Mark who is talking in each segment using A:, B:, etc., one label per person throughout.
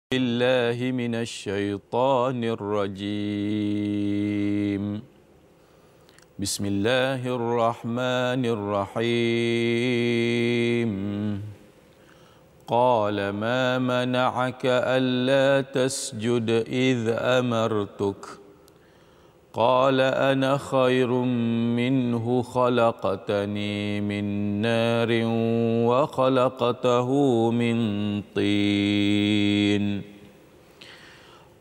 A: بالله من الشيطان الرجيم بسم الله الرحمن الرحيم قال ما منعك ألا تسجد إذ أمرتك قال أنا خير منه خلقتني من نار وخلقته من طين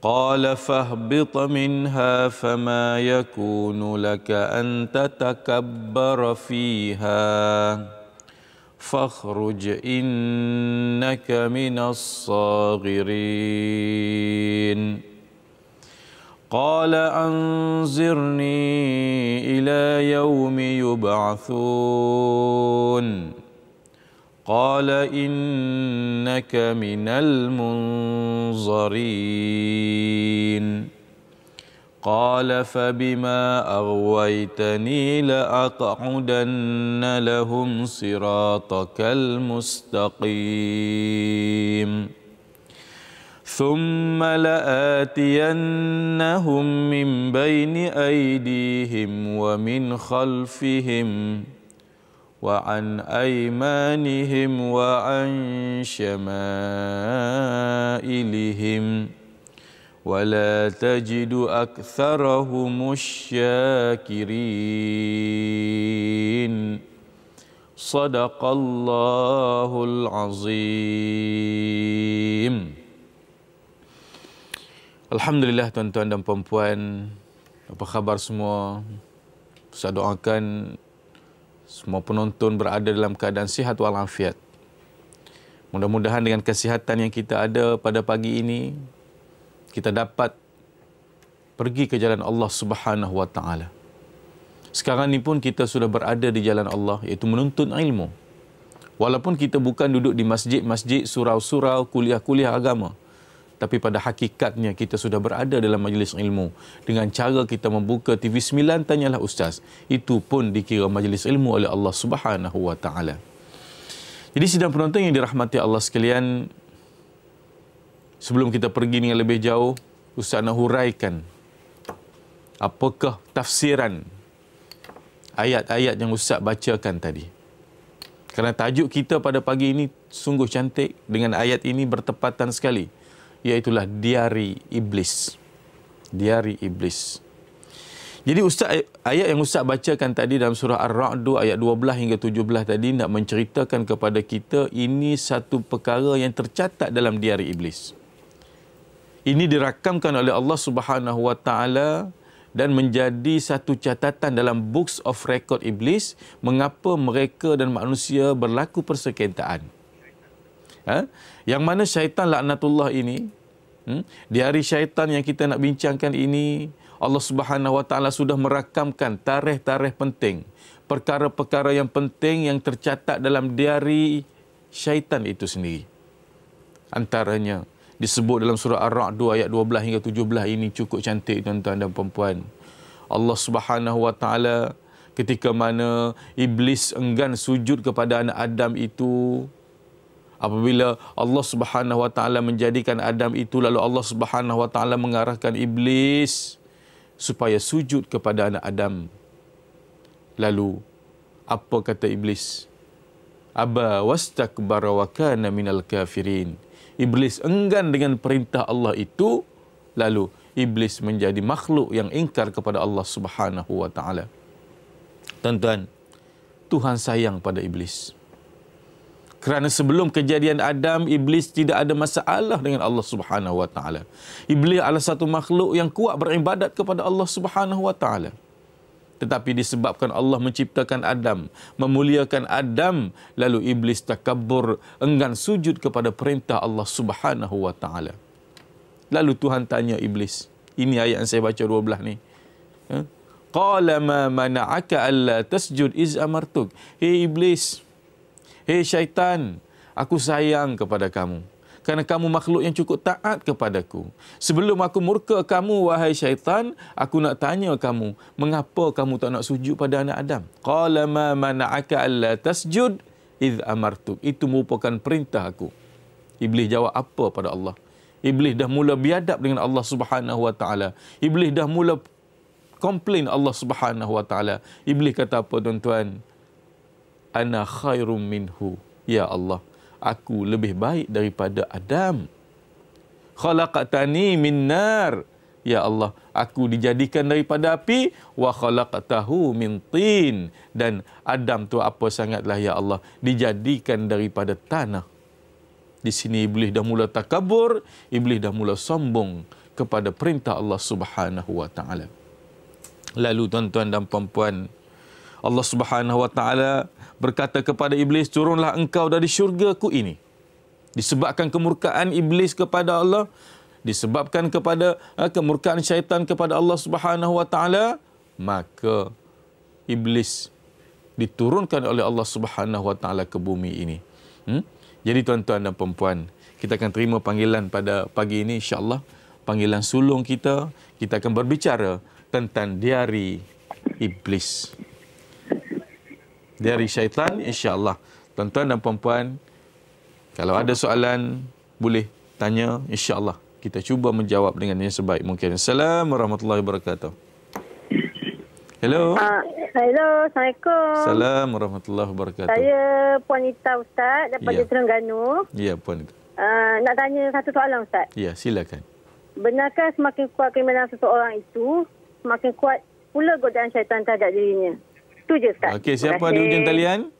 A: قال فاهبط منها فما يكون لك أن تتكبر فيها فاخرج إنك من الصاغرين قال أنظرني إلى يوم يبعثون قال إنك من المنظرين قال فبما أغويتني لأقعدن لهم صراطك المستقيم ثم لآتينهم من بين أيديهم ومن خلفهم وعن أيمانهم وعن شمائلهم ولا تجد أكثرهم الشاكرين صدق الله العظيم. Alhamdulillah tuan-tuan dan puan-puan, apa khabar semua? Saya doakan semua penonton berada dalam keadaan sihat walafiat. Mudah-mudahan dengan kesihatan yang kita ada pada pagi ini, kita dapat pergi ke jalan Allah Subhanahu wa taala. Sekarang ni pun kita sudah berada di jalan Allah, iaitu menuntut ilmu. Walaupun kita bukan duduk di masjid-masjid, surau-surau, kuliah-kuliah agama, tapi pada hakikatnya kita sudah berada dalam majlis ilmu. Dengan cara kita membuka TV 9 Tanyalah Ustaz, itu pun dikira majlis ilmu oleh Allah Subhanahu wa taala. Jadi sidang penonton yang dirahmati Allah sekalian, sebelum kita pergi dengan lebih jauh, Ustaz nak huraikan apakah tafsiran ayat-ayat yang Ustaz bacakan tadi. Kerana tajuk kita pada pagi ini sungguh cantik, dengan ayat ini bertepatan sekali, iaitulah diari iblis. Diari iblis. Jadi ayat yang Ustaz bacakan tadi dalam surah Ar-Ra'd ayat 12 hingga 17 tadi nak menceritakan kepada kita ini satu perkara yang tercatat dalam diari iblis. Ini dirakamkan oleh Allah Subhanahu wa taala dan menjadi satu catatan dalam books of record iblis, mengapa mereka dan manusia berlaku persengketaan. Yang mana syaitan laknatullah ini, di hari syaitan yang kita nak bincangkan ini, Allah Subhanahu wa taala sudah merakamkan tarikh-tarikh penting, perkara-perkara yang penting yang tercatat dalam diari syaitan itu sendiri. Antaranya disebut dalam surah Ar-Ra'd ayat 12 hingga 17 ini cukup cantik tuan-tuan dan puan-puan. Allah Subhanahu wa taala ketika mana iblis enggan sujud kepada anak Adam itu, apabila Allah Subhanahu wa taala menjadikan Adam itu, lalu Allah Subhanahu wa taala mengarahkan iblis supaya sujud kepada anak Adam. Lalu apa kata iblis? Aba wastakbara wa kana minal kafirin. Iblis enggan dengan perintah Allah itu, lalu iblis menjadi makhluk yang ingkar kepada Allah Subhanahu wa taala. Tuan-tuan, Tuhan sayang pada iblis. Kerana sebelum kejadian Adam, iblis tidak ada masalah dengan Allah Subhanahu wa taala. Iblis adalah satu makhluk yang kuat beribadat kepada Allah Subhanahu wa taala. Tetapi disebabkan Allah menciptakan Adam, memuliakan Adam, lalu iblis takabur, enggan sujud kepada perintah Allah Subhanahu wa taala. Lalu Tuhan tanya iblis. Ini ayat yang saya baca 12 ni. Qala ma mana'aka alla tasjud iz amartuk. Hei iblis, hei syaitan, aku sayang kepada kamu kerana kamu makhluk yang cukup taat kepadaku. Sebelum aku murka kamu, wahai syaitan, aku nak tanya kamu, mengapa kamu tak nak sujud pada anak Adam? Qala ma mana'aka alla tasjud idh amartuk. Itu merupakan perintah aku. Iblis jawab apa pada Allah? Iblis dah mula biadab dengan Allah Subhanahu wa taala. Iblis dah mula komplain Allah Subhanahu wa taala. Iblis kata apa tuan-tuan? Ana khairum minhu. Ya Allah, aku lebih baik daripada Adam. Khalaqtani min nar. Ya Allah, aku dijadikan daripada api, wa khalaqtahu min tin, dan Adam tu apa sangatlah ya Allah, dijadikan daripada tanah. Di sini iblis dah mula takabur, iblis dah mula sombong kepada perintah Allah Subhanahu wa taala. Lalu tuan-tuan dan puan-puan, Allah Subhanahu wa taala berkata kepada iblis, turunlah engkau dari syurga-Ku ini. Disebabkan kemurkaan iblis kepada Allah, disebabkan kepada kemurkaan syaitan kepada Allah Subhanahu wa taala, maka iblis diturunkan oleh Allah Subhanahu wa taala ke bumi ini. Jadi tuan-tuan dan puan-puan, kita akan terima panggilan pada pagi ini insya-Allah, panggilan sulung kita. Kita akan berbicara tentang diari iblis, diari syaitan insya-Allah. Tuan-tuan dan puan-puan, kalau ada soalan boleh tanya, insya-Allah kita cuba menjawab dengan yang sebaik mungkin. Assalamualaikum warahmatullahi wabarakatuh. Hello.
B: Hello, Assalamualaikum.
A: Assalamualaikum warahmatullahi wabarakatuh.
B: Saya Puan Ita Ustaz daripada Terengganu.
A: Ya, Puan Ita.
B: Nak tanya satu soalan Ustaz.
A: Ya, silakan.
B: Benarkah semakin kuat keimanan seseorang itu, semakin kuat pula godaan syaitan terhadap dirinya? Itu je Ustaz.
A: Okey, siapa di ujung talian?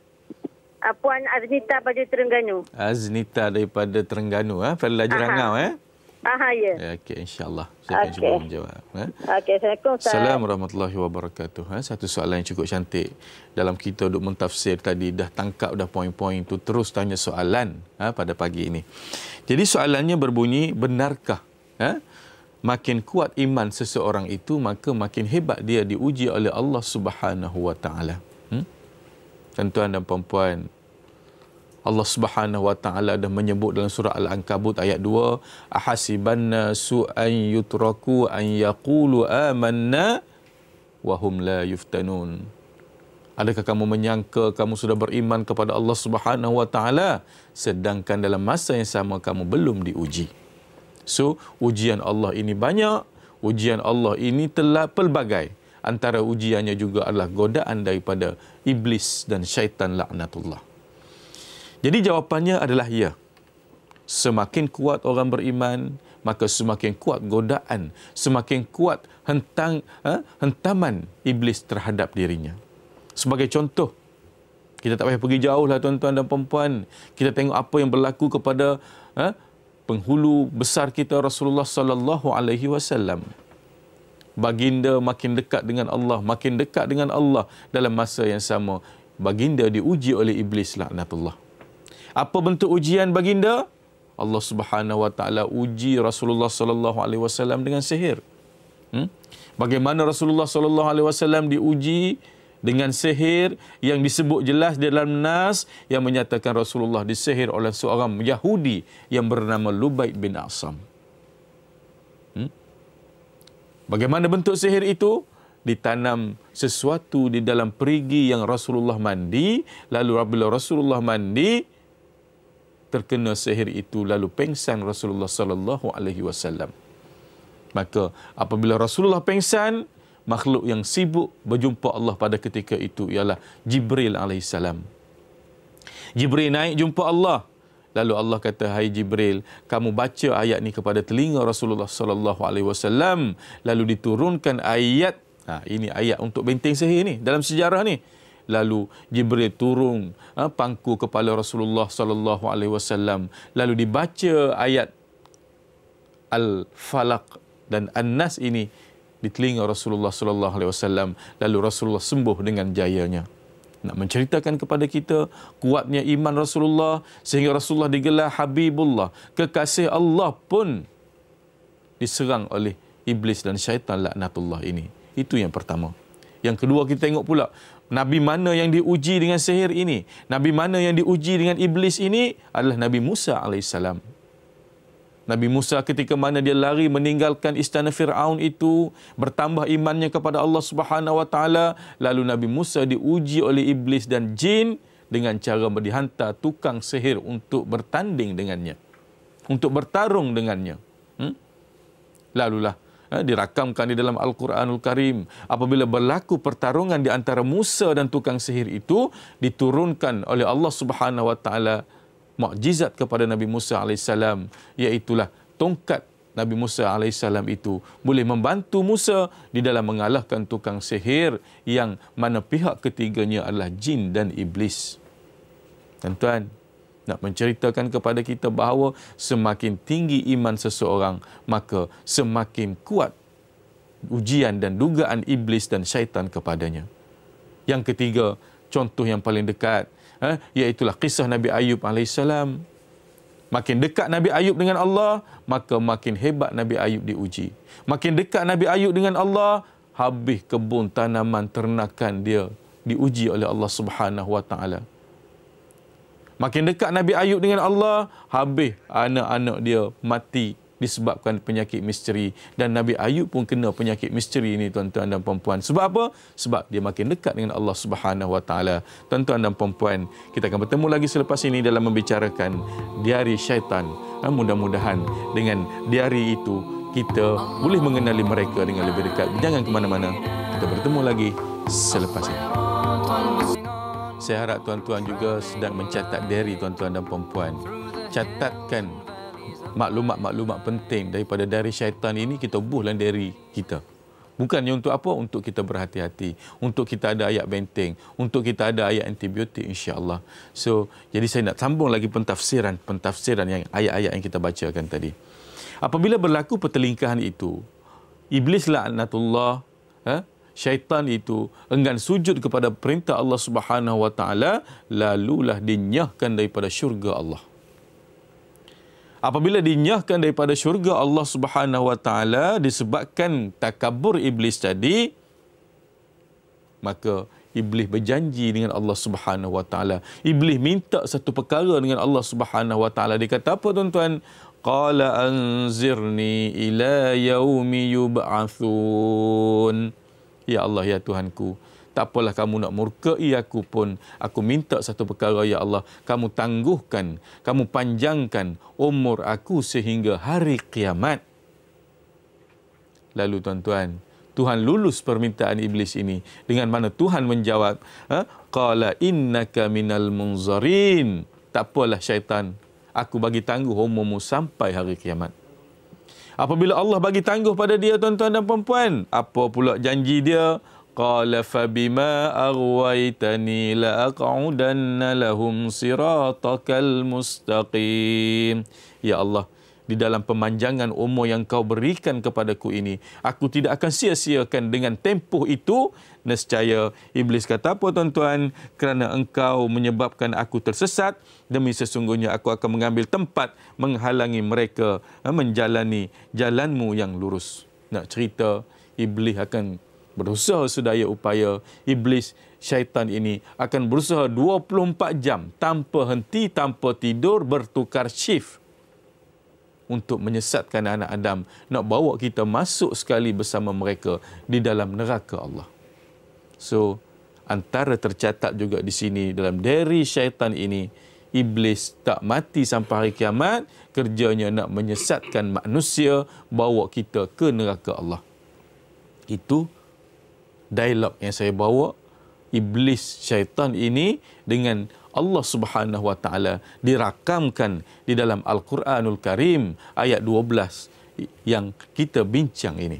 B: Puan Aznita daripada Terengganu.
A: Aznita daripada Terengganu, Fadila Jerangau,
B: ya.
A: Okey, insya-Allah saya akan cuba menjawab.
B: Okey, Assalamualaikum Ustaz.
A: Assalamualaikum warahmatullahi wabarakatuh. Satu soalan yang cukup cantik. Dalam kita duk mentafsir tadi, dah tangkap dah poin-poin tu, terus tanya soalan pada pagi ini. Jadi soalannya berbunyi, benarkah makin kuat iman seseorang itu, maka makin hebat dia diuji oleh Allah Subhanahu wa taala. Tuan-tuan dan puan-puan, Allah Subhanahu wa taala dah menyebut dalam surah Al-Ankabut ayat 2, ahasibanna su'an yutraku an yaqulu amanna wa hum la yuftanun. Adakah kamu menyangka kamu sudah beriman kepada Allah Subhanahu wa taala sedangkan dalam masa yang sama kamu belum diuji? So, ujian Allah ini banyak, ujian Allah ini telah pelbagai. Antara ujiannya juga adalah godaan daripada iblis dan syaitan laknatullah. Jadi jawapannya adalah ya. Semakin kuat orang beriman, maka semakin kuat godaan, semakin kuat hentaman iblis terhadap dirinya. Sebagai contoh, kita tak payah pergi jauh lah tuan-tuan dan puan-puan. Kita tengok apa yang berlaku kepada penghulu besar kita Rasulullah sallallahu alaihi wasallam. Baginda makin dekat dengan Allah, makin dekat dengan Allah. Dalam masa yang sama, baginda diuji oleh iblis laknatullah. Apa bentuk ujian baginda? Allah Subhanahu wa taala uji Rasulullah sallallahu alaihi wasallam dengan sihir. Bagaimana Rasulullah sallallahu alaihi wasallam diuji dengan sihir yang disebut jelas di dalam nas yang menyatakan Rasulullah disihir oleh seorang Yahudi yang bernama Lubaid bin Asam. Bagaimana bentuk sihir itu? Ditanam sesuatu di dalam perigi yang Rasulullah mandi, lalu apabila Rasulullah mandi terkena sihir itu, lalu pengsan Rasulullah sallallahu alaihi wasallam. Maka apabila Rasulullah pengsan, makhluk yang sibuk berjumpa Allah pada ketika itu ialah Jibril alaihissalam. Jibril naik jumpa Allah. Lalu Allah kata, hai Jibril, kamu baca ayat ni kepada telinga Rasulullah sallallahu alaihi wasallam. Lalu diturunkan ayat. Ini ayat untuk benteng sihir ni dalam sejarah ni. Lalu Jibril turun pangku kepala Rasulullah sallallahu alaihi wasallam. Lalu dibaca ayat Al-Falaq dan An-Nas ini di telinga Rasulullah sallallahu alaihi wasallam. Lalu Rasulullah sembuh dengan jayanya. Nak menceritakan kepada kita kuatnya iman Rasulullah sehingga Rasulullah digelar Habibullah, kekasih Allah pun diserang oleh iblis dan syaitan laknatullah ini. Itu yang pertama. Yang kedua, kita tengok pula Nabi mana yang diuji dengan sihir ini, Nabi mana yang diuji dengan iblis ini adalah Nabi Musa alaihissalam. Nabi Musa ketika mana dia lari meninggalkan istana Fir'aun itu, bertambah imannya kepada Allah Subhanahu wa taala, lalu Nabi Musa diuji oleh iblis dan jin dengan cara dihantar tukang sihir untuk bertanding dengannya, untuk bertarung dengannya. Lalulah dirakamkan di dalam Al-Quranul Karim. Apabila berlaku pertarungan di antara Musa dan tukang sihir itu, diturunkan oleh Allah Subhanahu Wa Taala mukjizat kepada Nabi Musa alaihissalam, iaitulah tongkat Nabi Musa alaihissalam itu boleh membantu Musa di dalam mengalahkan tukang sihir yang mana pihak ketiganya adalah jin dan iblis. Tuan-tuan, nak menceritakan kepada kita bahawa semakin tinggi iman seseorang, maka semakin kuat ujian dan dugaan iblis dan syaitan kepadanya. Yang ketiga, contoh yang paling dekat, iaitulah kisah Nabi Ayub alaihissalam. Makin dekat Nabi Ayub dengan Allah, maka makin hebat Nabi Ayub diuji. Makin dekat Nabi Ayub dengan Allah, habis kebun, tanaman, ternakan dia diuji oleh Allah Subhanahu Wa Taala. Makin dekat Nabi Ayub dengan Allah, habis anak-anak dia mati disebabkan penyakit misteri. Dan Nabi Ayub pun kena penyakit misteri ini, tuan-tuan dan puan-puan. Sebab apa? Sebab dia makin dekat dengan Allah Subhanahu Wa Taala. Tuan-tuan dan puan-puan, kita akan bertemu lagi selepas ini dalam membicarakan diari syaitan. Mudah-mudahan dengan diari itu kita boleh mengenali mereka dengan lebih dekat. Jangan ke mana-mana. Kita bertemu lagi selepas ini. Saya harap tuan-tuan juga sedang mencatat diari, tuan-tuan dan puan-puan. Catatkan maklumat-maklumat penting daripada diari syaitan ini, kita bubuh dalam diari kita. Bukannya untuk apa? Untuk kita berhati-hati, untuk kita ada ayat benteng, untuk kita ada ayat antibiotik, insya-Allah. So, jadi saya nak sambung lagi pentafsiran yang ayat-ayat yang kita bacakan tadi. Apabila berlaku pertelingkahan itu, iblis laknatullah, syaitan itu enggan sujud kepada perintah Allah Subhanahu Wa Taala, lalulah dinyahkan daripada syurga Allah. Apabila dinyahkan daripada syurga Allah Subhanahu Wa Taala disebabkan takabur iblis tadi, maka iblis berjanji dengan Allah Subhanahu Wa Taala. Iblis minta satu perkara dengan Allah Subhanahu Wa Taala. Dia kata apa, tuan-tuan? Qala anzirni ila yaumi yub'atsun. Ya Allah, ya Tuhanku, tak apalah kamu nak murkai aku pun, aku minta satu perkara, ya Allah, kamu tangguhkan, kamu panjangkan umur aku sehingga hari kiamat. Lalu tuan-tuan, Tuhan lulus permintaan iblis ini dengan mana Tuhan menjawab, qala innaka minal munzarin. Tak apalah syaitan, aku bagi tangguh umurmu sampai hari kiamat. Apabila Allah bagi tangguh pada dia, tuan-tuan dan puan-puan, apa pula janji dia? Qala fabima aghwaytani la aq'udanna lahum siratakal mustaqim. Ya Allah, di dalam pemanjangan umur yang kau berikan kepadaku ini, aku tidak akan sia-siakan dengan tempoh itu. Nescaya iblis kata apa, tuan-tuan? Kerana engkau menyebabkan aku tersesat, demi sesungguhnya aku akan mengambil tempat menghalangi mereka menjalani jalanmu yang lurus. Nak cerita, iblis akan berusaha sedaya upaya. Iblis syaitan ini akan berusaha 24 jam tanpa henti, tanpa tidur, bertukar shift untuk menyesatkan anak Adam, nak bawa kita masuk sekali bersama mereka di dalam neraka Allah. So, antara tercatat juga di sini dalam diari syaitan ini, iblis tak mati sampai hari kiamat, kerjanya nak menyesatkan manusia, bawa kita ke neraka Allah. Itu dialog yang saya bawa, iblis syaitan ini dengan Allah Subhanahu Wa Taala dirakamkan di dalam Al-Quranul Karim ayat 12 yang kita bincang ini.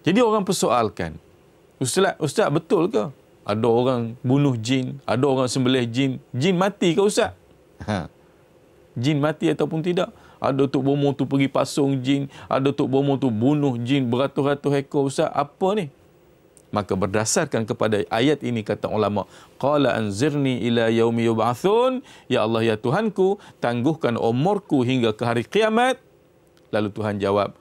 A: Jadi orang persoalkan, Ustaz betul ke ada orang bunuh jin, ada orang sembelih jin, jin mati ke Ustaz? Jin mati ataupun tidak? Ada Tok Bomo tu pergi pasung jin, ada Tok Bomo tu bunuh jin beratus-ratus ekor, Ustaz. Apa ni? Maka berdasarkan kepada ayat ini, kata ulama, qala anzirni ila yaumi yub'atsun. Ya Allah, ya Tuhanku, tangguhkan umurku hingga ke hari kiamat. Lalu Tuhan jawab,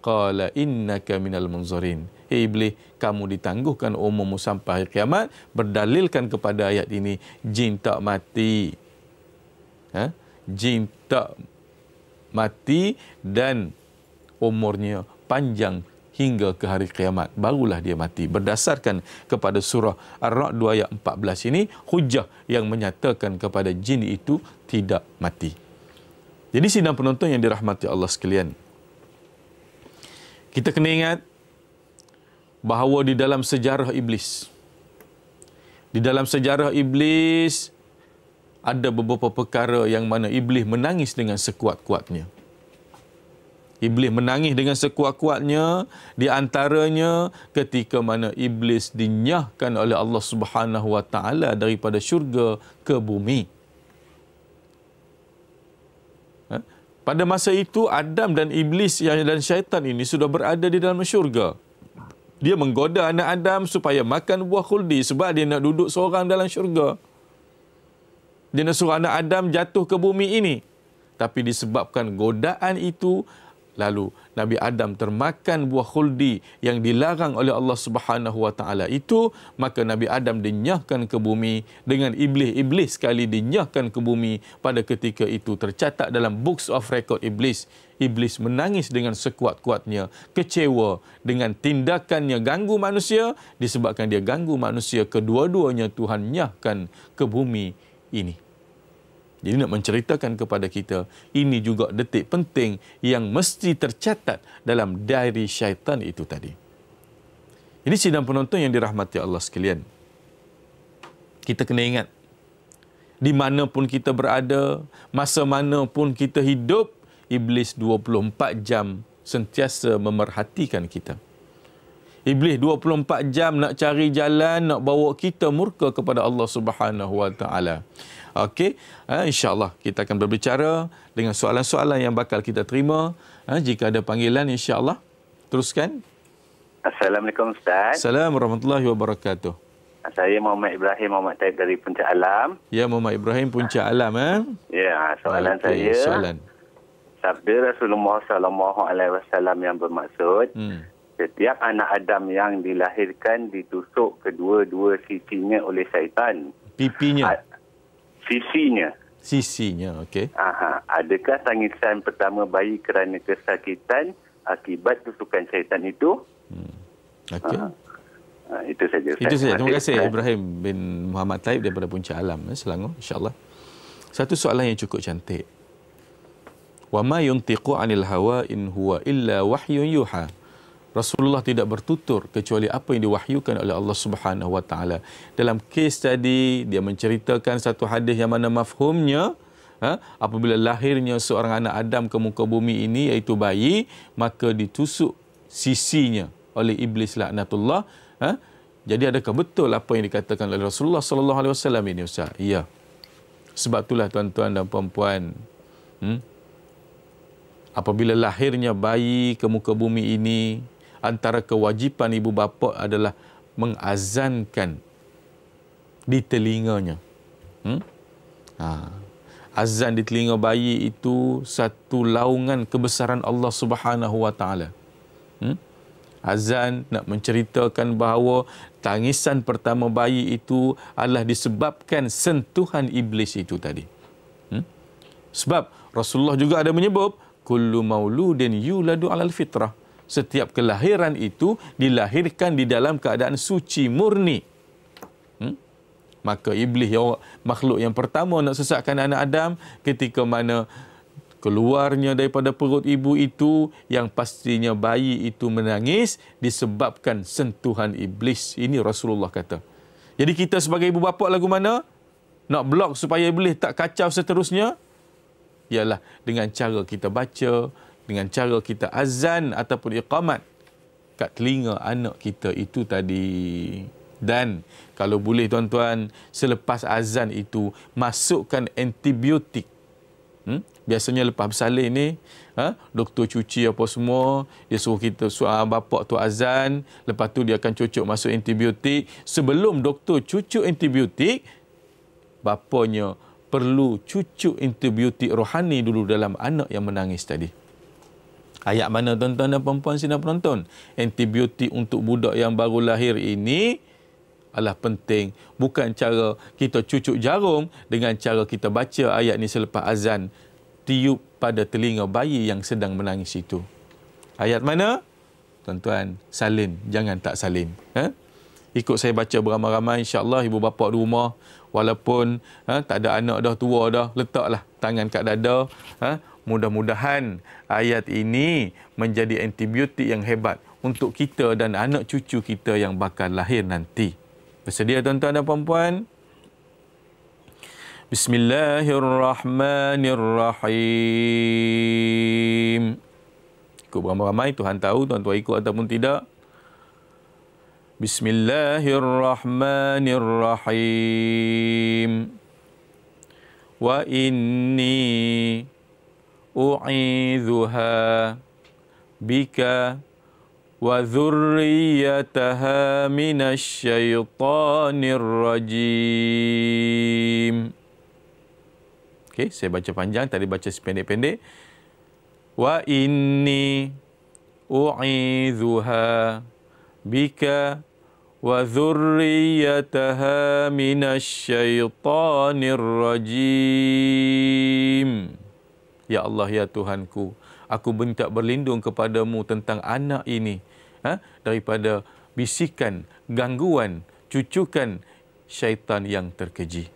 A: qala innaka minal munzarin. Hei iblis, kamu ditangguhkan umurmu sampai hari kiamat. Berdalilkan kepada ayat ini, jin tak mati. Jin tak mati dan umurnya panjang hingga ke hari kiamat, barulah dia mati. Berdasarkan kepada surah Ar-Ra'd 2 ayat 14 ini, hujah yang menyatakan kepada jin itu tidak mati. Jadi sidang penonton yang dirahmati Allah sekalian, kita kena ingat bahawa di dalam sejarah iblis, ada beberapa perkara yang mana iblis menangis dengan sekuat-kuatnya. Iblis menangis dengan sekuat-kuatnya, di antaranya ketika mana iblis dinyahkan oleh Allah Subhanahu Wa Taala daripada syurga ke bumi. Pada masa itu Adam dan iblis dan syaitan ini sudah berada di dalam syurga. Dia menggoda anak Adam supaya makan buah khuldi sebab dia nak duduk seorang dalam syurga. Dia nak suruh anak Adam jatuh ke bumi ini. Tapi disebabkan godaan itu, lalu Nabi Adam termakan buah khuldi yang dilarang oleh Allah Subhanahu Wa Taala itu, maka Nabi Adam dinyahkan ke bumi dengan iblis sekali dinyahkan ke bumi pada ketika itu. Tercatat dalam Books of Record iblis. Iblis menangis dengan sekuat-kuatnya, kecewa dengan tindakannya ganggu manusia, disebabkan dia ganggu manusia, kedua-duanya Tuhan nyahkan ke bumi ini. Jadi nak menceritakan kepada kita, ini juga detik penting yang mesti tercatat dalam diary syaitan itu tadi. Ini sidang penonton yang dirahmati Allah sekalian. Kita kena ingat, di mana pun kita berada, masa mana pun kita hidup, iblis 24 jam sentiasa memerhatikan kita. Iblis 24 jam nak cari jalan, nak bawa kita murka kepada Allah Subhanahu Wa Taala. Okey, insya-Allah kita akan berbicara dengan soalan-soalan yang bakal kita terima. Jika ada panggilan, insya-Allah teruskan.
C: Assalamualaikum Ustaz.
A: Assalamualaikum warahmatullahi wabarakatuh.
C: Saya Muhammad Ibrahim Muhammad Taib dari Puncak Alam.
A: Ya, Muhammad Ibrahim Puncak Alam.
C: Ya, soalan
A: okay,
C: saya. Sabda Rasulullah SAW yang bermaksud, setiap anak Adam yang dilahirkan ditusuk kedua-dua sisinya oleh syaitan.
A: Pipinya. Sisinya, okey.
C: Adakah tangisan pertama bayi kerana kesakitan akibat tusukan syaitan itu?
A: Okey.
C: Itu saja.
A: Itu saja. Terima kasih Ibrahim bin Muhammad Taib daripada Puncak Alam, Selangor, insya-Allah. Satu soalan yang cukup cantik. Wa ma yuntiqu 'anil hawa in huwa illa wahyun yuha. Rasulullah tidak bertutur kecuali apa yang diwahyukan oleh Allah Subhanahu Wa Taala. Dalam kes tadi, dia menceritakan satu hadis yang mana mafhumnya, apabila lahirnya seorang anak Adam ke muka bumi ini, iaitu bayi, maka ditusuk sisinya oleh iblis laknatullah. Jadi adakah betul apa yang dikatakan oleh Rasulullah sallallahu alaihi wasallam ini, Ustaz? Ya. Sebab itulah tuan-tuan dan puan-puan, apabila lahirnya bayi ke muka bumi ini, antara kewajipan ibu bapa adalah mengazankan di telinganya. Azan di telinga bayi itu satu laungan kebesaran Allah Subhanahu Wa Taala. Azan nak menceritakan bahawa tangisan pertama bayi itu adalah disebabkan sentuhan iblis itu tadi. Sebab Rasulullah juga ada menyebut, kullu mauludin yuladu alal fitrah. Setiap kelahiran itu dilahirkan di dalam keadaan suci murni. Maka iblis, makhluk yang pertama nak sesatkan anak Adam, ketika mana keluarnya daripada perut ibu itu, yang pastinya bayi itu menangis disebabkan sentuhan iblis. Ini Rasulullah kata. Jadi kita sebagai ibu bapa lagu mana nak blok supaya iblis tak kacau seterusnya? Ialah dengan cara kita baca, dengan cara kita azan ataupun iqamat kat telinga anak kita itu tadi. Dan kalau boleh tuan-tuan, selepas azan itu masukkan antibiotik. Biasanya lepas bersalin ni, doktor cuci apa semua, dia suruh kita, bapak tu azan, lepas tu dia akan cucuk masuk antibiotik. Sebelum doktor cucuk antibiotik, bapanya perlu cucuk antibiotik rohani dulu dalam anak yang menangis tadi. Ayat mana tuan-tuan dan puan-puan sidang penonton? Antibiotik untuk budak yang baru lahir ini adalah penting. Bukan cara kita cucuk jarum, dengan cara kita baca ayat ni selepas azan, tiup pada telinga bayi yang sedang menangis itu. Ayat mana? Tuan-tuan, salin, jangan tak salin. Ikut saya baca beramai-ramai, insya-Allah ibu bapa di rumah, walaupun tak ada anak dah, tua dah, letaklah tangan kat dada, Mudah-mudahan ayat ini menjadi antibiotik yang hebat untuk kita dan anak cucu kita yang bakal lahir nanti. Bersedia tuan-tuan dan puan-puan? Bismillahirrahmanirrahim. Ikut beramai-ramai, Tuhan tahu tuan-tuan ikut ataupun tidak. Bismillahirrahmanirrahim. Wa inni u'idzuha bika wa dzurriyyataha minasyaitonir rajim. Okey, saya baca panjang, tadi baca sependek-pendek. Wa inni u'idzuha bika wa dzurriyyataha minasyaitonir rajim. Ya Allah, ya Tuhanku, aku minta berlindung kepadamu tentang anak ini daripada bisikan, gangguan, cucukan syaitan yang terkeji.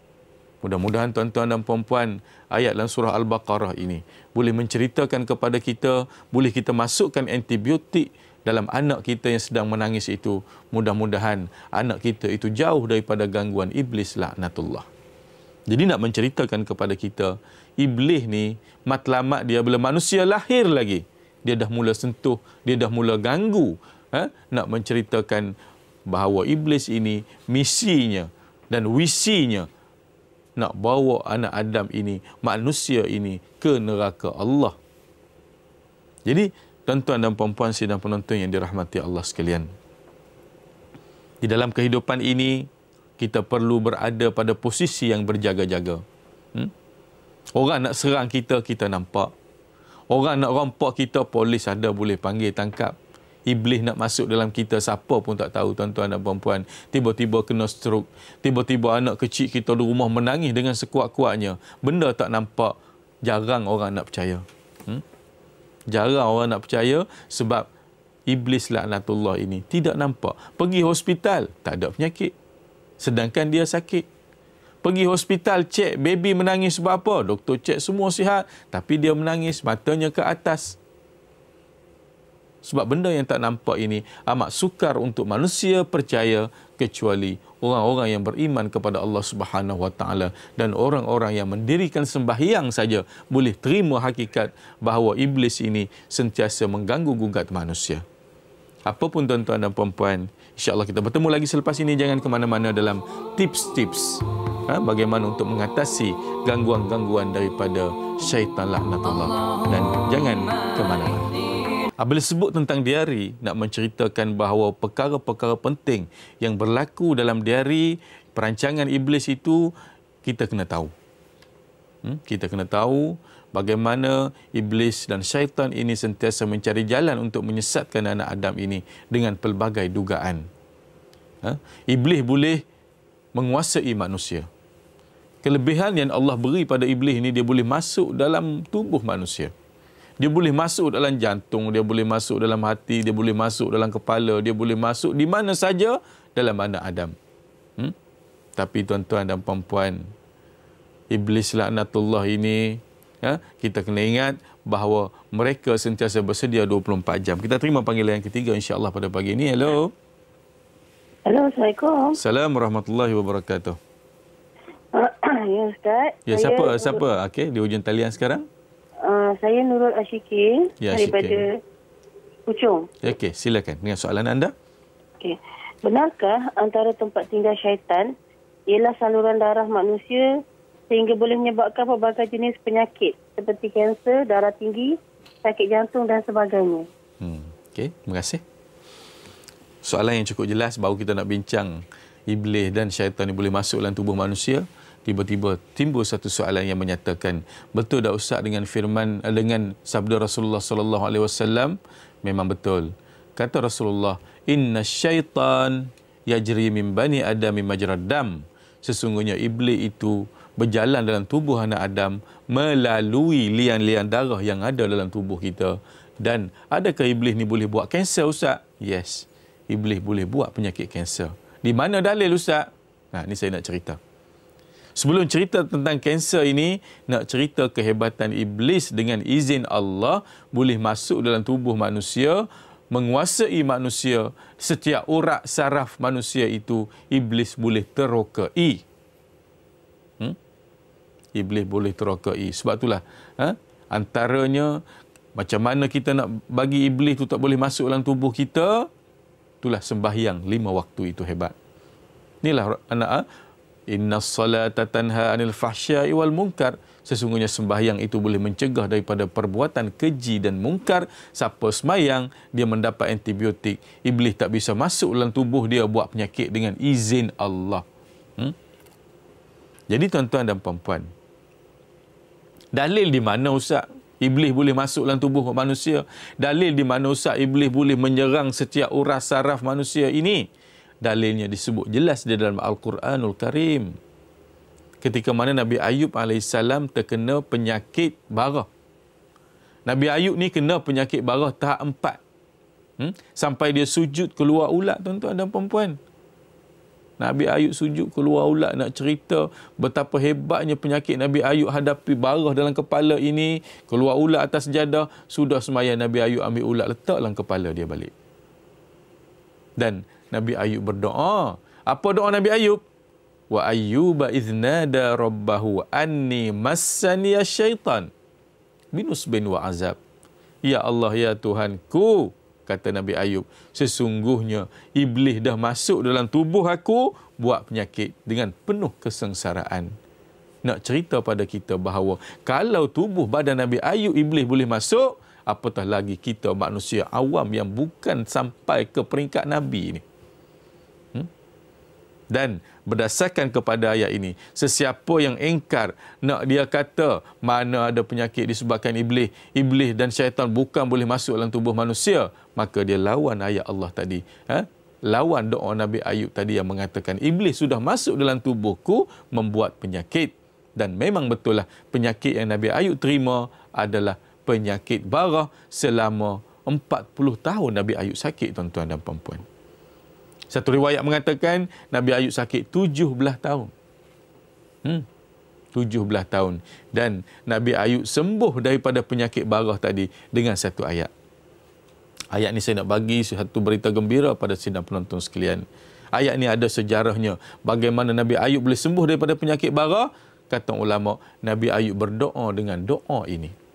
A: Mudah-mudahan tuan-tuan dan puan-puan, ayat dalam surah Al-Baqarah ini boleh menceritakan kepada kita, boleh kita masukkan antibiotik dalam anak kita yang sedang menangis itu. Mudah-mudahan anak kita itu jauh daripada gangguan iblis laknatullah. Jadi nak menceritakan kepada kita, iblis ni matlamat dia bila manusia lahir lagi, dia dah mula sentuh, dia dah mula ganggu. Nak menceritakan bahawa iblis ini misinya dan visinya nak bawa anak Adam ini, manusia ini ke neraka Allah. Jadi tuan-tuan dan puan-puan sidang penonton yang dirahmati Allah sekalian, di dalam kehidupan ini kita perlu berada pada posisi yang berjaga-jaga. Orang nak serang kita, kita nampak. Orang nak rompak kita, polis ada boleh panggil, tangkap. Iblis nak masuk dalam kita, siapa pun tak tahu tuan-tuan dan puan-puan. Tiba-tiba kena stroke. Tiba-tiba anak kecil kita di rumah menangis dengan sekuat-kuatnya. Benda tak nampak, jarang orang nak percaya. Jarang orang nak percaya sebab iblis laknatullah ini tidak nampak. Pergi hospital, tak ada penyakit. Sedangkan dia sakit. Pergi hospital, cek baby menangis sebab apa? Doktor cek semua sihat, tapi dia menangis, matanya ke atas. Sebab benda yang tak nampak ini amat sukar untuk manusia percaya, kecuali orang-orang yang beriman kepada Allah Subhanahu Wa Taala dan orang-orang yang mendirikan sembahyang saja boleh terima hakikat bahawa iblis ini sentiasa mengganggu-gugat manusia. Apapun tuan-tuan dan puan-puan, insya-Allah kita bertemu lagi selepas ini. Jangan ke mana-mana dalam tips-tips bagaimana untuk mengatasi gangguan-gangguan daripada syaitan laknatullah, dan jangan ke mana-mana. Bila sebut tentang diari, nak menceritakan bahawa perkara-perkara penting yang berlaku dalam diari perancangan iblis itu kita kena tahu. Kita kena tahu bagaimana iblis dan syaitan ini sentiasa mencari jalan untuk menyesatkan anak Adam ini dengan pelbagai dugaan. Iblis boleh menguasai manusia. Kelebihan yang Allah beri pada iblis ini, dia boleh masuk dalam tubuh manusia. Dia boleh masuk dalam jantung, dia boleh masuk dalam hati, dia boleh masuk dalam kepala, dia boleh masuk di mana saja dalam anak Adam. Tapi tuan-tuan dan puan-puan, iblis laknatullah ini, kita kena ingat bahawa mereka sentiasa bersedia 24 jam. Kita terima panggilan yang ketiga insya-Allah pada pagi ini. Hello.
B: Hello, Assalamualaikum.
A: Assalamualaikum warahmatullahi wabarakatuh.
B: Ya, Ustaz.
A: Ya, siapa? Okey, di hujung talian sekarang.
B: Saya Nurul Ashikin daripada Puchong.
A: Okey, silakan dengan soalan anda.
B: Okey. Benarkah antara tempat tinggal syaitan ialah saluran darah manusia sehingga boleh menyebabkan pelbagai jenis penyakit seperti kanser, darah tinggi, sakit jantung dan sebagainya?
A: Okey, terima kasih. Soalan yang cukup jelas, baru kita nak bincang iblis dan syaitan ni boleh masuk dalam tubuh manusia. Tiba-tiba timbul satu soalan yang menyatakan, betul tak Ustaz dengan firman, dengan sabda Rasulullah sallallahu alaihi wasallam? Memang betul. Kata Rasulullah, inna syaitan yajri min bani adami majrad dam. Sesungguhnya iblis itu berjalan dalam tubuh anak Adam melalui lian-lian darah yang ada dalam tubuh kita. Dan adakah iblis ni boleh buat kanser, Ustaz? Yes, iblis boleh buat penyakit kanser. Di mana dalil, Ustaz? Ni saya nak cerita. Sebelum cerita tentang kanser ini, nak cerita kehebatan iblis dengan izin Allah boleh masuk dalam tubuh manusia, menguasai manusia. Setiap urat saraf manusia itu, iblis boleh terokai. Iblis boleh terokai. Sebab itulah, antaranya, macam mana kita nak bagi iblis tu tak boleh masuk dalam tubuh kita, itulah sembahyang 5 waktu itu hebat. Inilah anak, innas salata tanha anil fahsya'i wal munkar. Sesungguhnya sembahyang itu boleh mencegah daripada perbuatan keji dan mungkar. Siapa sembahyang, dia mendapat antibiotik. Iblis tak bisa masuk dalam tubuh dia buat penyakit dengan izin Allah. Jadi tuan-tuan dan puan-puan, dalil di mana Ustaz iblis boleh masuk dalam tubuh manusia? Dalil di mana Ustaz iblis boleh menyerang setiap uras saraf manusia ini? Dalilnya disebut jelas di dalam Al-Quranul Karim. Ketika mana Nabi Ayub AS terkena penyakit bara. Nabi Ayub ni kena penyakit bara tahap 4. Sampai dia sujud keluar ulat, tuan-tuan dan puan-puan. Nabi Ayub sujud keluar ulat, nak cerita betapa hebatnya penyakit Nabi Ayub hadapi bara dalam kepala ini. Keluar ulat atas sejadah, sudah sembahyang Nabi Ayub ambil ulat letak dalam kepala dia balik. Dan Nabi Ayub berdoa. Apa doa Nabi Ayub? Wa ayyuba idznada rabbahu anni massani asyaitan binusbin wa azab. Ya Allah, ya Tuhanku, kata Nabi Ayub, sesungguhnya iblis dah masuk dalam tubuh aku buat penyakit dengan penuh kesengsaraan. Nak cerita pada kita bahawa kalau tubuh badan Nabi Ayub iblis boleh masuk, apatah lagi kita manusia awam yang bukan sampai ke peringkat Nabi ini. Dan berdasarkan kepada ayat ini, sesiapa yang engkar, nak dia kata mana ada penyakit disebabkan iblis, iblis dan syaitan bukan boleh masuk dalam tubuh manusia, maka dia lawan ayat Allah tadi. Lawan doa Nabi Ayub tadi yang mengatakan iblis sudah masuk dalam tubuhku membuat penyakit. Dan memang betul lah penyakit yang Nabi Ayub terima adalah penyakit bara. Selama 40 tahun Nabi Ayub sakit, tuan-tuan dan puan-puan. Satu riwayat mengatakan Nabi Ayub sakit 17 tahun. 17 tahun. Dan Nabi Ayub sembuh daripada penyakit bara tadi dengan satu ayat. Ayat ni saya nak bagi satu berita gembira pada sidang penonton sekalian. Ayat ni ada sejarahnya. Bagaimana Nabi Ayub boleh sembuh daripada penyakit bara? Kata ulama, Nabi Ayub berdoa dengan doa ini.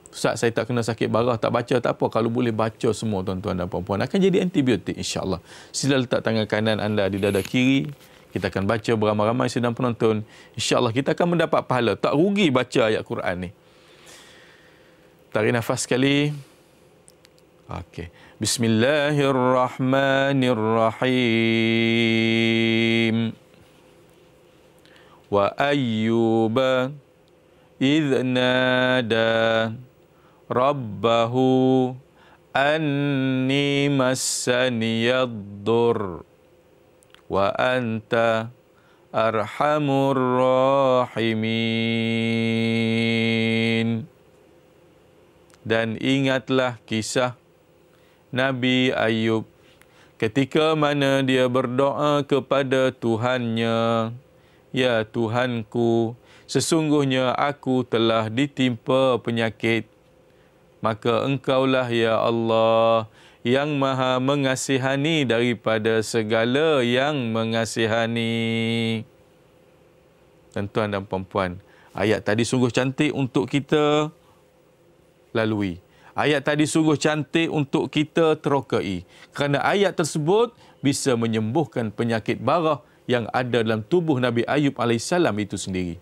A: Ustaz, saya tak kena sakit bara, tak baca tak apa. Kalau boleh baca semua, tuan-tuan dan puan-puan, akan jadi antibiotik insya-Allah. Sila letak tangan kanan anda di dada kiri. Kita akan baca beramai-ramai sidang penonton. Insya-Allah kita akan mendapat pahala. Tak rugi baca ayat Quran ni. Tarik nafas sekali. Okey. Bismillahirrahmanirrahim. Wa ayyuba idh nada rabbahu anni massaniyad-dur wa anta arhamur rahimin. Dan ingatlah kisah Nabi Ayub ketika mana dia berdoa kepada Tuhannya, ya Tuhanku, sesungguhnya aku telah ditimpa penyakit. Maka engkaulah ya Allah yang maha mengasihani daripada segala yang mengasihani. Tuan-tuan dan puan-puan, ayat tadi sungguh cantik untuk kita lalui. Ayat tadi sungguh cantik untuk kita terokai. Kerana ayat tersebut bisa menyembuhkan penyakit bara yang ada dalam tubuh Nabi Ayub AS itu sendiri.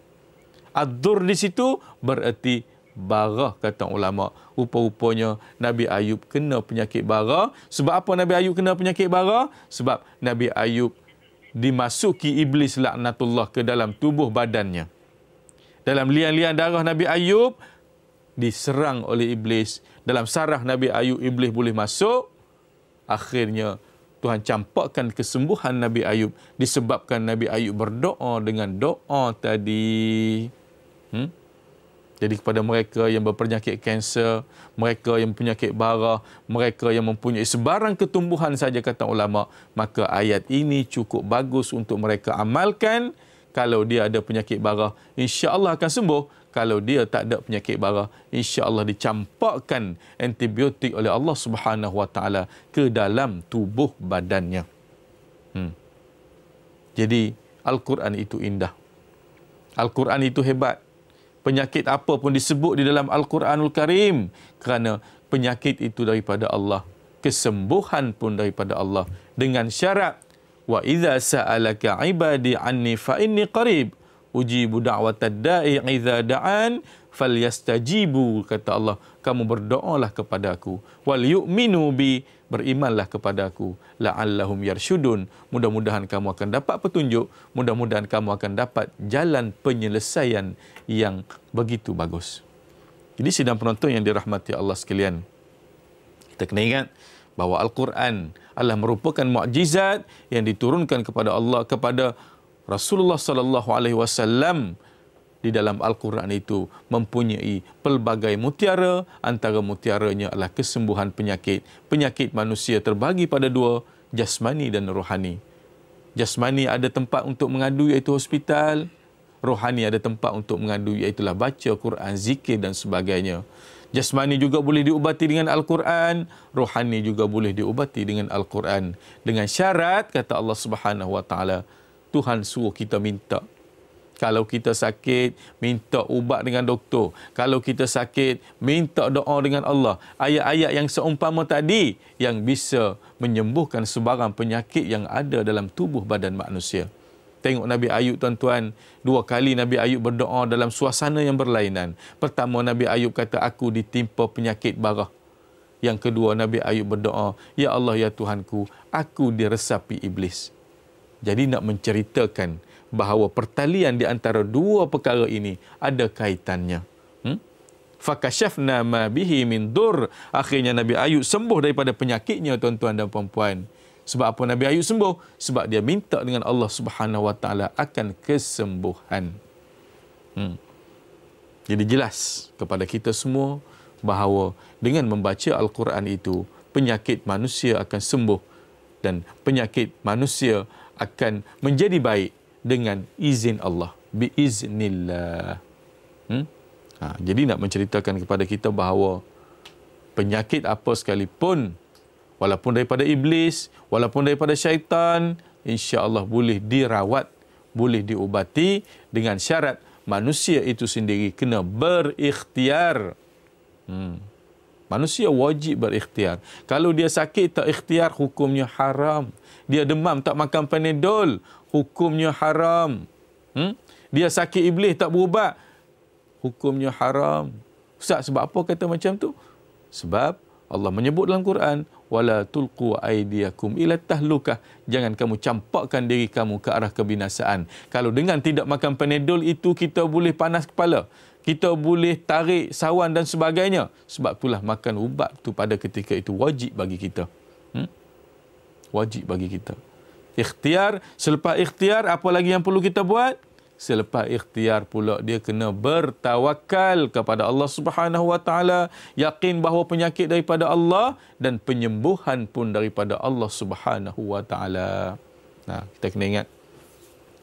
A: Ad-dur di situ bererti bara, kata ulama. Rupa-rupanya Nabi Ayub kena penyakit bara. Sebab apa Nabi Ayub kena penyakit bara? Sebab Nabi Ayub dimasuki iblis laknatullah ke dalam tubuh badannya. Dalam liang-liang darah Nabi Ayub diserang oleh iblis. Dalam saraf Nabi Ayub iblis boleh masuk. Akhirnya Tuhan campakkan kesembuhan Nabi Ayub disebabkan Nabi Ayub berdoa dengan doa tadi. Jadi kepada mereka yang berpenyakit kanser, mereka yang penyakit bara, mereka yang mempunyai sebarang ketumbuhan saja, kata ulama, maka ayat ini cukup bagus untuk mereka amalkan Kalau dia ada penyakit bara, insya-Allah akan sembuh. Kalau dia tak ada penyakit bara, insya-Allah dicampakkan antibiotik oleh Allah Subhanahu Wa Taala ke dalam tubuh badannya. Jadi Al-Quran itu indah. Al-Quran itu hebat. Penyakit apa pun disebut di dalam Al-Quranul Karim, kerana penyakit itu daripada Allah, kesembuhan pun daripada Allah, dengan syarat wa idza sa'alaka 'ibadi 'anni fa inni qarib ujibu da'watad da'i idza da'an falyastajibu, kata Allah, kamu berdoalah kepada aku, wal yu'minu bi, berimanlah kepada aku, la'allahum yarshudun, mudah-mudahan kamu akan dapat petunjuk, mudah-mudahan kamu akan dapat jalan penyelesaian yang begitu bagus. Jadi sidang penonton yang dirahmati Allah sekalian, kita kena ingat bahawa Al-Quran adalah merupakan mukjizat yang diturunkan kepada Allah, kepada Rasulullah sallallahu alaihi wasallam. Di dalam Al-Quran itu mempunyai pelbagai mutiara. Antara mutiaranya adalah kesembuhan penyakit. Penyakit manusia terbagi pada dua, jasmani dan rohani. Jasmani ada tempat untuk mengadu, iaitu hospital. Rohani ada tempat untuk mengadu, iaitulah baca Quran, zikir dan sebagainya. Jasmani juga boleh diubati dengan Al-Quran, rohani juga boleh diubati dengan Al-Quran. Dengan syarat, kata Allah Subhanahu Wa Taala, Tuhan suruh kita minta. Kalau kita sakit, minta ubat dengan doktor. Kalau kita sakit, minta doa dengan Allah. Ayat-ayat yang seumpama tadi yang bisa menyembuhkan sebarang penyakit yang ada dalam tubuh badan manusia. Tengok Nabi Ayub, tuan-tuan. 2 kali Nabi Ayub berdoa dalam suasana yang berlainan. Pertama, Nabi Ayub kata, aku ditimpa penyakit bara. Yang kedua, Nabi Ayub berdoa, ya Allah, ya Tuhanku, aku diresapi iblis. Jadi nak menceritakan bahawa pertalian di antara dua perkara ini ada kaitannya. Fakashafna ma bihi min dur. Akhirnya Nabi Ayub sembuh daripada penyakitnya, tuan-tuan dan puan-puan. Sebab apa Nabi Ayub sembuh? Sebab dia minta dengan Allah Subhanahu Wa Taala akan kesembuhan. Jadi jelas kepada kita semua bahawa dengan membaca Al-Quran itu, penyakit manusia akan sembuh dan penyakit manusia akan menjadi baik dengan izin Allah, biiznillah. Jadi nak menceritakan kepada kita bahawa penyakit apa sekalipun, walaupun daripada iblis, walaupun daripada syaitan, insya-Allah boleh dirawat, boleh diubati dengan syarat manusia itu sendiri kena berikhtiar. Manusia wajib berikhtiar. Kalau dia sakit tak ikhtiar, hukumnya haram. Dia demam tak makan Panadol, hukumnya haram. Dia sakit iblis tak berubat, hukumnya haram. Ustaz, sebab apa kata macam tu? Sebab Allah menyebut dalam Quran, wala tulqu aydiyakum ila tahlukah, jangan kamu campakkan diri kamu ke arah kebinasaan. Kalau dengan tidak makan Panadol itu kita boleh panas kepala, kita boleh tarik sawan dan sebagainya. Sebab itulah makan ubat tu pada ketika itu wajib bagi kita. Wajib bagi kita. Ikhtiar, selepas ikhtiar apa lagi yang perlu kita buat? Selepas ikhtiar pula dia kena bertawakal kepada Allah Subhanahu Wa Taala, yakin bahawa penyakit daripada Allah dan penyembuhan pun daripada Allah Subhanahu Wa Taala. Nah, kita kena ingat,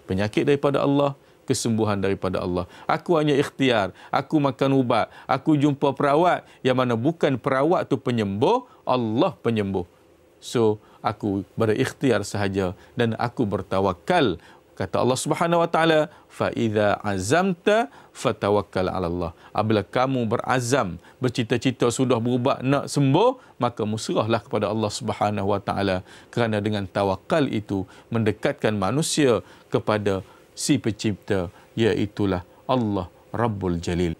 A: penyakit daripada Allah, kesembuhan daripada Allah. Aku hanya ikhtiar, aku makan ubat, aku jumpa perawat yang mana bukan perawat tu penyembuh, Allah penyembuh. So, aku berikhtiar sahaja dan aku bertawakal. Kata Allah Subhanahu Wa Taala, fa idza azamta fatawakkal 'ala Allah. Apabila kamu berazam, bercita-cita sudah berubat nak sembuh, maka musrahlah kepada Allah Subhanahu Wa Taala, kerana dengan tawakal itu mendekatkan manusia kepada si pencipta, iaitulah Allah Rabbul Jalil.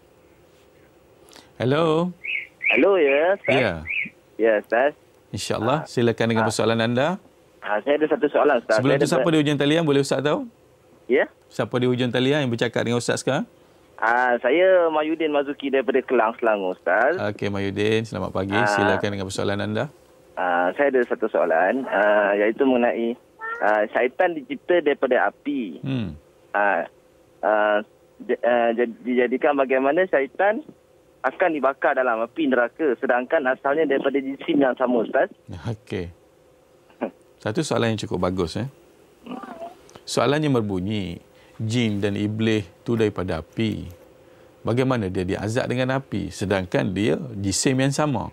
A: Hello.
D: Hello, ya, Ustaz.
A: Ya.
D: Ya, Ustaz.
A: InsyaAllah, silakan dengan persoalan anda.
D: Saya ada satu soalan, Ustaz.
A: Sebelum tu, siapa di hujung talian? Boleh Ustaz tahu?
D: Ya?
A: Siapa di hujung talian yang bercakap dengan Ustaz sekarang?
D: Saya Mayudin Mazuki daripada Kelang, Selangor, Ustaz.
A: Okey, Mayudin. Selamat pagi. Silakan dengan persoalan anda.
D: Saya ada satu soalan, iaitu mengenai syaitan dicipta daripada api. Dijadikan bagaimana syaitan akan dibakar dalam api neraka, sedangkan asalnya daripada jisim yang sama, Ustaz.
A: Okey. Satu soalan yang cukup bagus. Soalannya berbunyi, jin dan iblis tu daripada api. Bagaimana dia diazab dengan api sedangkan dia jisim yang sama?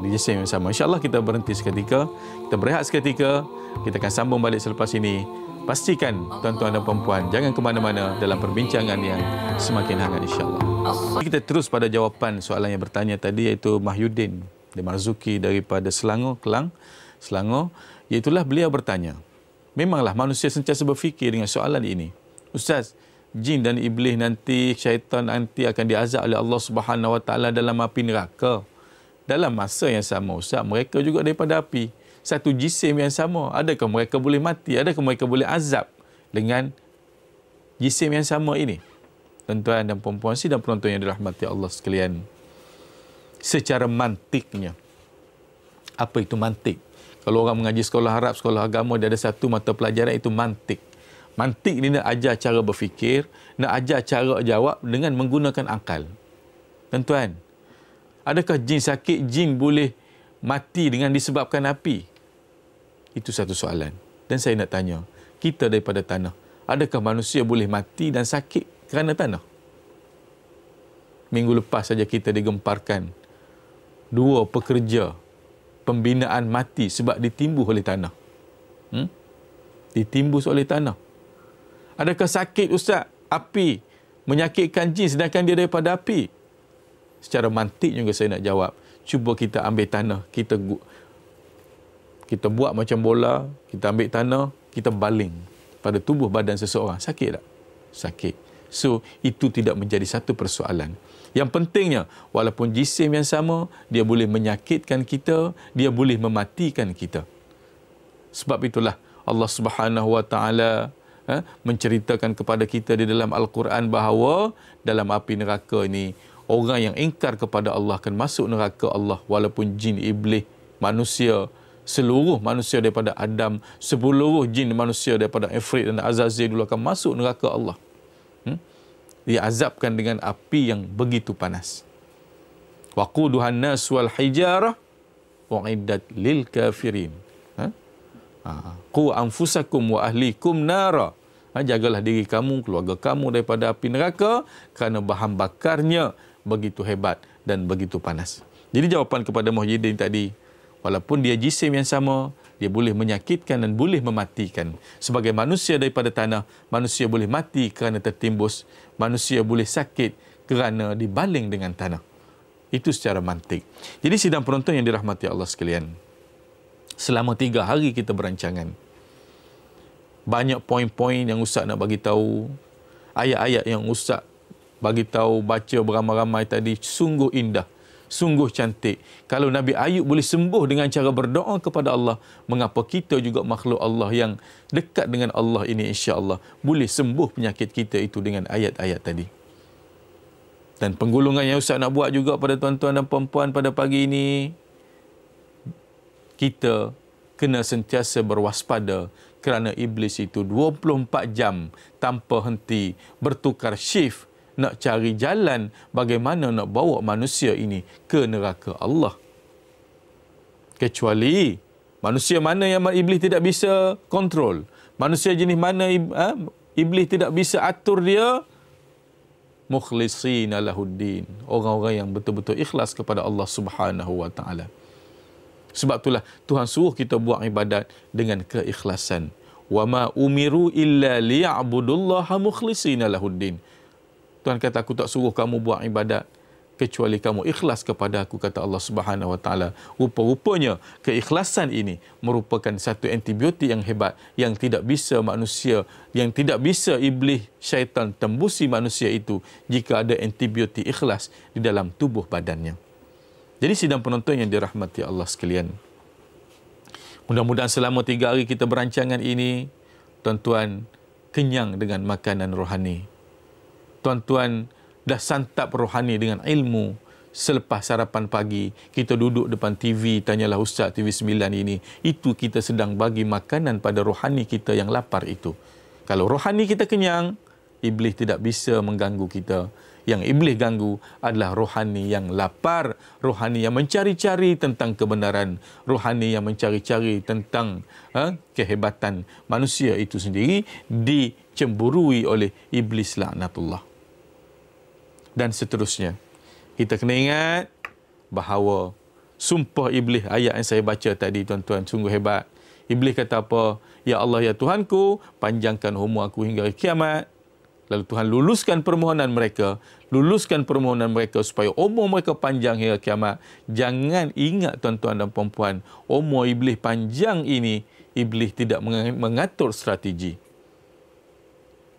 A: Di jisim yang sama. InsyaAllah kita berhenti seketika, kita berehat seketika, kita akan sambung balik selepas ini. Pastikan tuan-tuan dan puan-puan jangan ke mana-mana dalam perbincangan yang semakin hangat insyaAllah. Kita terus pada jawapan soalan yang bertanya tadi, iaitu Mahyudin Marzuki daripada Selangor, Kelang, Selangor. Iaitulah beliau bertanya, memanglah manusia sentiasa berfikir dengan soalan ini. Ustaz, jin dan iblis nanti, syaitan nanti akan diazab oleh Allah Subhanahu Wa Taala dalam api neraka. Dalam masa yang sama, Ustaz, mereka juga daripada api. Satu jisim yang sama. Adakah mereka boleh mati? Adakah mereka boleh azab dengan jisim yang sama ini? Tuan-tuan dan puan-puan sidang penonton yang dirahmati Allah sekalian. Secara mantiknya, apa itu mantik? Kalau orang mengaji sekolah Arab, sekolah agama, dia ada satu mata pelajaran, itu mantik. Mantik ni nak ajar cara berfikir, nak ajar cara jawab dengan menggunakan akal. Tuan-tuan, adakah jin sakit, jin boleh mati dengan disebabkan api? Itu satu soalan. Dan saya nak tanya, kita daripada tanah, adakah manusia boleh mati dan sakit kerana tanah? Minggu lepas saja kita digemparkan 2 pekerja pembinaan mati sebab ditimbuh oleh tanah. Ditimbus oleh tanah. Adakah sakit, Ustaz, api menyakitkan jin sedangkan dia daripada api? Secara mantik juga saya nak jawab. Cuba kita ambil tanah, kita buat macam bola, kita ambil tanah, kita baling pada tubuh badan seseorang. Sakit tak? Sakit. So, itu tidak menjadi satu persoalan. Yang pentingnya, walaupun jisim yang sama, dia boleh menyakitkan kita, dia boleh mematikan kita. Sebab itulah Allah Subhanahu Wa Taala menceritakan kepada kita di dalam Al-Quran bahawa dalam api neraka ini, orang yang ingkar kepada Allah akan masuk neraka Allah, walaupun jin, iblis, manusia, seluruh manusia daripada Adam, seluruh jin manusia daripada Ifrit dan Azazil dulu akan masuk neraka Allah. Diazabkan dengan api yang begitu panas. Waquduhan nas wal hijarah uiddat lil kafirin. Qu anfusakum wa ahlikum nara. Jagalah diri kamu, keluarga kamu daripada api neraka kerana bahan bakarnya begitu hebat dan begitu panas. Jadi jawapan kepada Muhyiddin tadi, walaupun dia jisim yang sama, dia boleh menyakitkan dan boleh mematikan. Sebagai manusia daripada tanah, manusia boleh mati kerana tertimbus, manusia boleh sakit kerana dibaling dengan tanah. Itu secara mantik. Jadi sidang penonton yang dirahmati Allah sekalian, selama 3 hari kita berancangan, banyak poin-poin yang Ustaz nak bagi tahu, ayat-ayat yang Ustaz bagi tahu, baca beramai-ramai tadi, sungguh indah, sungguh cantik. Kalau Nabi Ayub boleh sembuh dengan cara berdoa kepada Allah, mengapa kita juga makhluk Allah yang dekat dengan Allah ini insya-Allah boleh sembuh penyakit kita itu dengan ayat-ayat tadi. Dan penggulungan yang Ustaz nak buat juga pada tuan-tuan dan puan-puan pada pagi ini, kita kena sentiasa berwaspada kerana iblis itu 24 jam tanpa henti bertukar shift nak cari jalan bagaimana nak bawa manusia ini ke neraka Allah. Kecuali manusia mana yang iblis tidak bisa kontrol, manusia jenis mana iblis tidak bisa atur dia, mukhlisina lahuddin, orang-orang yang betul-betul ikhlas kepada Allah Subhanahu Wa Taala. Sebab itulah Tuhan suruh kita buat ibadat dengan keikhlasan. Wa ma umiru illa liya'budullaha mukhlisina lahuddin. Tuhan kata, aku tak suruh kamu buat ibadat kecuali kamu ikhlas kepada aku, kata Allah Subhanahu Wa Taala. Rupa-rupanya keikhlasan ini merupakan satu antibiotik yang hebat yang tidak bisa manusia, yang tidak bisa iblis syaitan tembusi manusia itu jika ada antibiotik ikhlas di dalam tubuh badannya. Jadi sidang penonton yang dirahmati Allah sekalian, mudah-mudahan selama 3 hari kita berancangan ini, tuan-tuan kenyang dengan makanan rohani. Tuan-tuan dah santap rohani dengan ilmu. Selepas sarapan pagi, kita duduk depan TV, tanyalah Ustaz TV 9 ini. Itu kita sedang bagi makanan pada rohani kita yang lapar itu. Kalau rohani kita kenyang, iblis tidak bisa mengganggu kita. Yang iblis ganggu adalah rohani yang lapar, rohani yang mencari-cari tentang kebenaran, rohani yang mencari-cari tentang kehebatan manusia itu sendiri, dicemburui oleh iblis laknatullah. Dan seterusnya. Kita kena ingat bahawa sumpah iblis, ayat yang saya baca tadi tuan-tuan, sungguh hebat. Iblis kata apa? Ya Allah, ya Tuhanku, panjangkan umur aku hingga kiamat. Lalu Tuhan luluskan permohonan mereka. Luluskan permohonan mereka supaya umur mereka panjang hingga kiamat. Jangan ingat tuan-tuan dan puan-puan, umur iblis panjang ini, iblis tidak mengatur strategi.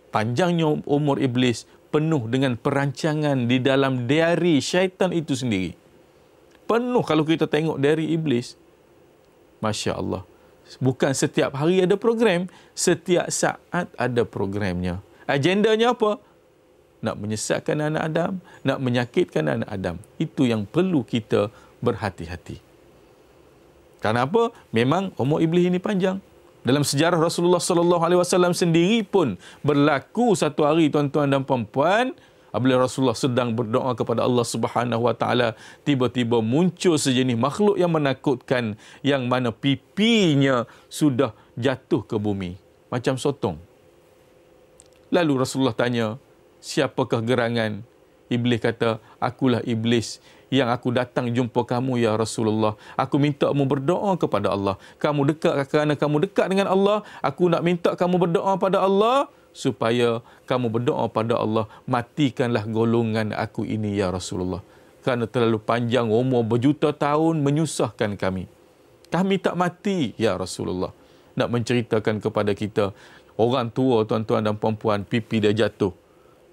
A: Panjangnya umur iblis penuh dengan perancangan di dalam diari syaitan itu sendiri. Penuh kalau kita tengok diari iblis. Masya Allah. Bukan setiap hari ada program, setiap saat ada programnya. Agendanya apa? Nak menyesatkan anak Adam, nak menyakitkan anak Adam. Itu yang perlu kita berhati-hati. Kenapa? Memang umur iblis ini panjang. Dalam sejarah Rasulullah SAW sendiri pun berlaku satu hari, tuan-tuan dan puan-puan, apabila Rasulullah sedang berdoa kepada Allah Subhanahu Wa Taala, tiba-tiba muncul sejenis makhluk yang menakutkan, yang mana pipinya sudah jatuh ke bumi macam sotong. Lalu Rasulullah tanya, siapakah gerangan? Iblis kata, akulah iblis yang aku datang jumpa kamu ya Rasulullah. Aku minta kamu berdoa kepada Allah. Kamu dekat kerana kamu dekat dengan Allah. Aku nak minta kamu berdoa pada Allah supaya kamu berdoa pada Allah, matikanlah golongan aku ini ya Rasulullah. Kerana terlalu panjang umur berjuta tahun menyusahkan kami. Kami tak mati ya Rasulullah. Nak menceritakan kepada kita, orang tua tuan-tuan dan puan-puan, pipi dia jatuh.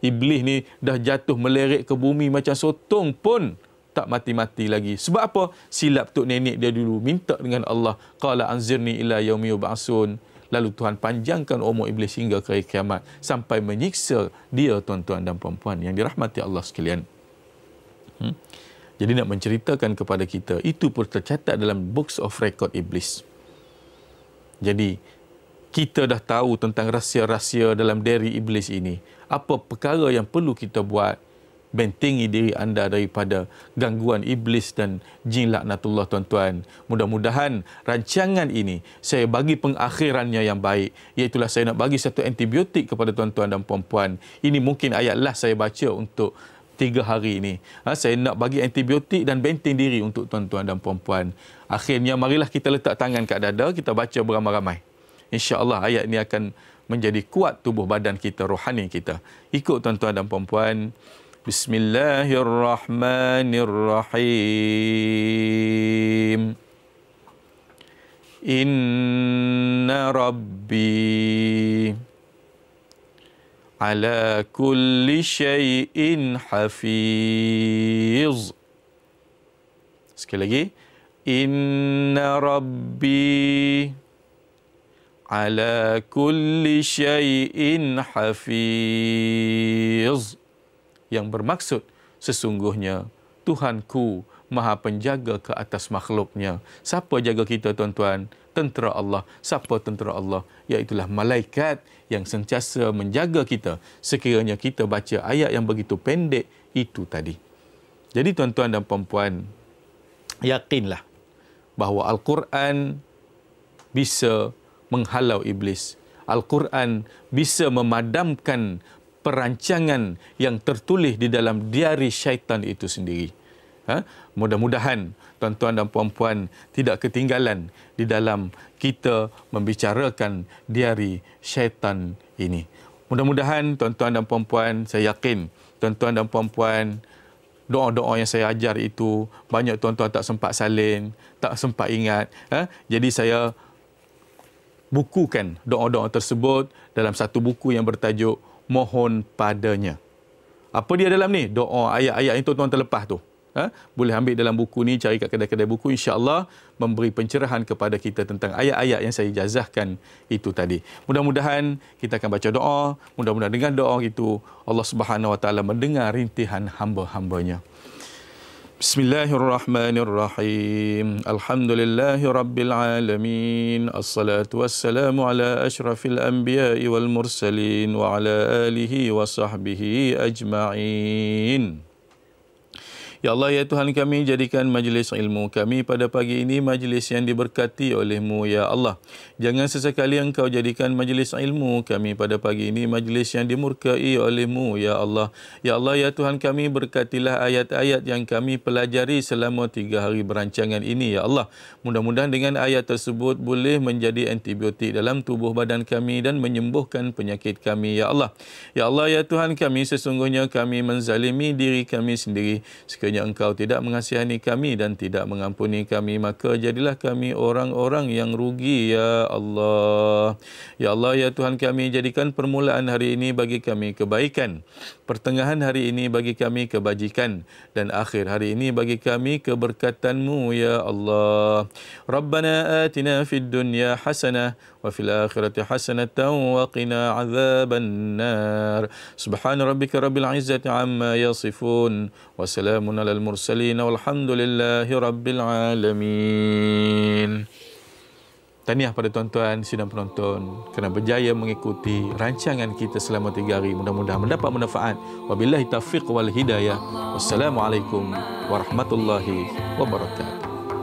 A: Iblis ni dah jatuh melerik ke bumi macam sotong pun tak mati-mati lagi. Sebab apa? Silap tok nenek dia dulu. Minta dengan Allah. Qala anzirni ila yaumi yub'atsun. Lalu Tuhan panjangkan umur iblis hingga ke hari kiamat. Sampai menyiksa dia tuan-tuan dan puan-puan yang dirahmati Allah sekalian. Jadi nak menceritakan kepada kita, itu pun tercatat dalam books of record iblis. Jadi, kita dah tahu tentang rahsia-rahsia dalam diri iblis ini. Apa perkara yang perlu kita buat? Bentengi diri anda daripada gangguan iblis dan jin laknatullah tuan-tuan. Mudah-mudahan rancangan ini saya bagi pengakhirannya yang baik. Iaitulah saya nak bagi satu antibiotik kepada tuan-tuan dan puan-puan. Ini mungkin ayat last saya baca untuk 3 hari ini. Saya nak bagi antibiotik dan benteng diri untuk tuan-tuan dan puan-puan. Akhirnya marilah kita letak tangan kat dada, kita baca beramai-ramai. InsyaAllah ayat ini akan menjadi kuat tubuh badan kita, rohani kita. Ikut tuan-tuan dan puan-puan. Bismillahirrahmanirrahim. Inna Rabbi ala kulli syai'in hafiz. Sekali lagi. Inna Rabbi ala kulli syai'in hafiz. Yang bermaksud, sesungguhnya Tuhanku Maha Penjaga ke atas makhluknya. Siapa jaga kita tuan-tuan? Tentera Allah. Siapa tentera Allah? Iaitulah malaikat yang sentiasa menjaga kita sekiranya kita baca ayat yang begitu pendek itu tadi. Jadi tuan-tuan dan puan-puan, yakinlah bahawa Al-Quran bisa menghalau iblis. Al-Quran bisa memadamkan perancangan yang tertulis di dalam diari syaitan itu sendiri. Mudah-mudahan tuan-tuan dan puan-puan tidak ketinggalan di dalam kita membicarakan diari syaitan ini. Mudah-mudahan tuan-tuan dan puan-puan, saya yakin tuan-tuan dan puan-puan, doa-doa yang saya ajar itu banyak tuan-tuan tak sempat salin, tak sempat ingat. Jadi saya bukukan doa-doa tersebut dalam satu buku yang bertajuk Mohon Padanya. Apa dia dalam ni? Doa, ayat-ayat yang tuan-tuan terlepas tu. Boleh ambil dalam buku ni, cari kat kedai-kedai buku. InsyaAllah memberi pencerahan kepada kita tentang ayat-ayat yang saya jazahkan itu tadi. Mudah-mudahan kita akan baca doa. Mudah-mudahan dengan doa itu Allah Subhanahu Wa Taala mendengar rintihan hamba-hambanya. Bismillahirrahmanirrahim. Alhamdulillahi rabbil alamin. Assalatu wassalamu ala asyrafil anbiya'i wal mursalin wa ala alihi wa sahbihi ajma'in. Ya Allah, ya Tuhan kami, jadikan majlis ilmu kami pada pagi ini majlis yang diberkati oleh-Mu, ya Allah. Jangan sesekali Engkau jadikan majlis ilmu kami pada pagi ini majlis yang dimurkai oleh-Mu, ya Allah. Ya Allah, ya Tuhan kami, berkatilah ayat-ayat yang kami pelajari selama 3 hari berancangan ini, ya Allah. Mudah-mudahan dengan ayat tersebut boleh menjadi antibiotik dalam tubuh badan kami dan menyembuhkan penyakit kami, ya Allah. Ya Allah, ya Tuhan kami, sesungguhnya kami menzalimi diri kami sendiri. Sekiranya Engkau tidak mengasihani kami dan tidak mengampuni kami, maka jadilah kami orang-orang yang rugi, ya Allah. Ya Allah, ya Tuhan kami, jadikan permulaan hari ini bagi kami kebaikan, pertengahan hari ini bagi kami kebajikan, dan akhir hari ini bagi kami keberkatan-Mu, ya Allah. Rabbana atina fid dunya hasanah wa fil akhirati hasanatan wa qina azaban nar. Subhana rabbika rabbil izzati amma yasifun wa salamun alal mursalin walhamdulillahi rabbil alamin. Tahniah pada tuan-tuan sidang penonton kerana berjaya mengikuti rancangan kita selama 3 hari. Mudah-mudahan mendapat manfaat. Wabillahi taufiq wal hidayah. Wassalamualaikum warahmatullahi wabarakatuh.